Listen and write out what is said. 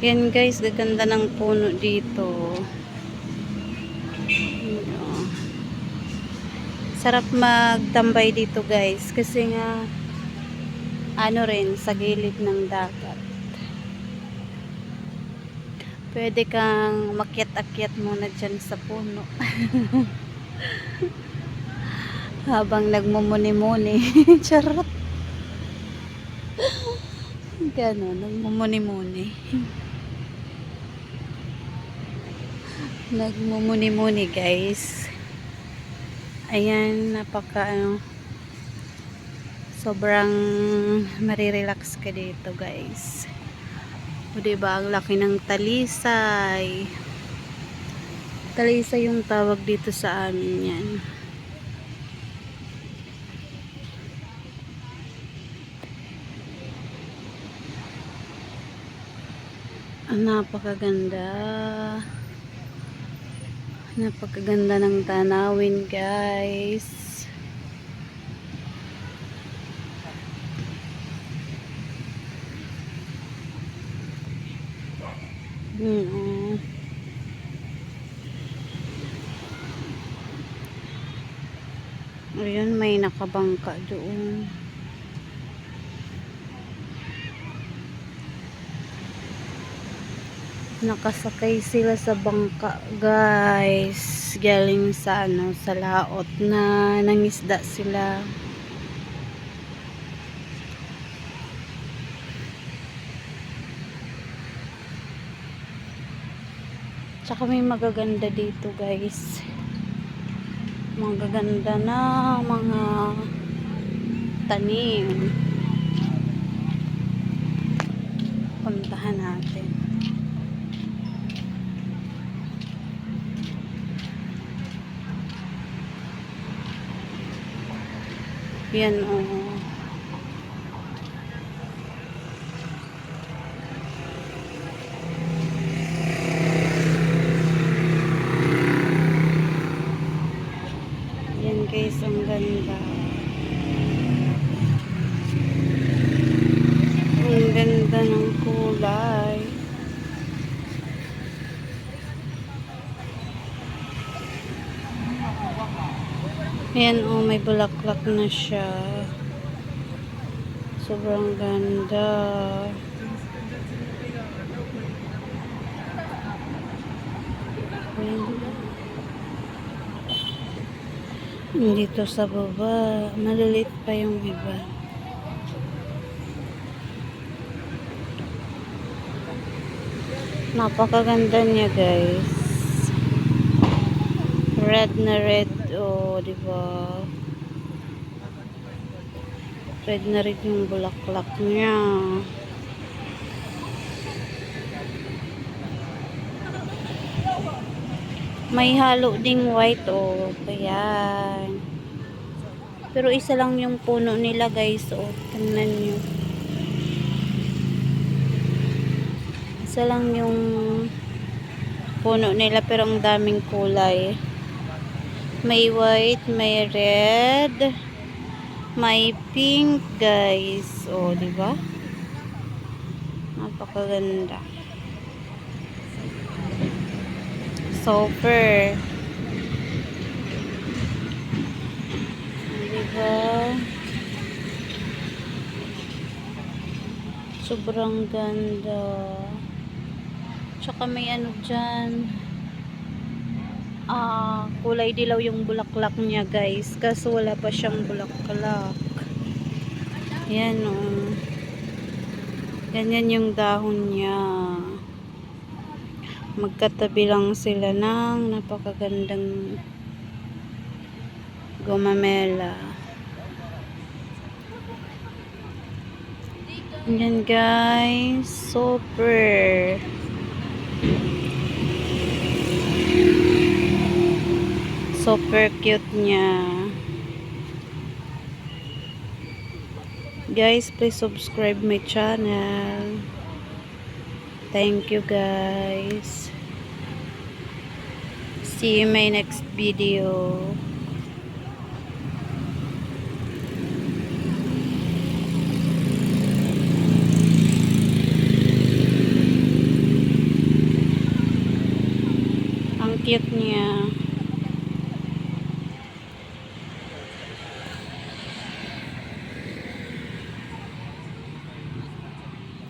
Yan guys, gaganda ng puno dito. Sarap magtambay dito guys kasi nga ano rin sa gilid ng dagat. Pwede kang makyat-akyat muna dyan sa puno. Habang nagmumuni-muni. Charot. Gano'n, nagmumuni-muni. Nagmumuni-muni guys. Ayan, sobrang marirelax ka dito guys. O diba, ang laki ng talisay. Talisay yung tawag dito sa amin yan. Napakaganda. Napakaganda ng tanawin guys. Ayun, may nakabangka doon. Nakasakay sila sa bangka guys, galing sa sa laot na nangisda sila. Tsaka may magaganda dito guys, magaganda na mga tanim. Puntahan natin. Yan oh. Yan guys, ang ganda. Ang ganda ng kulay. Ayan oh, may bulaklak na siya. Sobrang ganda. Dito sa baba, maliliit pa yung iba. Napakaganda niya guys. Red na red, oh, diba? Red na red yung bulaklak niya. May halo ding white, oh. Ayan. Pero isa lang yung puno nila guys, oh. Tingnan nyo. Isa lang yung puno nila pero ang daming kulay. May white, may red, may pink guys. Oh, diba? Napakaganda. Super. Diba? Sobrang ganda. Tsaka may ano dyan. Kulay dilaw yung bulaklak niya guys. Kaso wala pa siyang bulaklak. Yan oh. Ganyan yung dahon niya. Magkatabi lang sila ng napakagandang gumamela. Yan guys, super. Super cute niya. Guys, please subscribe my channel. Thank you guys. See you in my next video. Ang cute niya.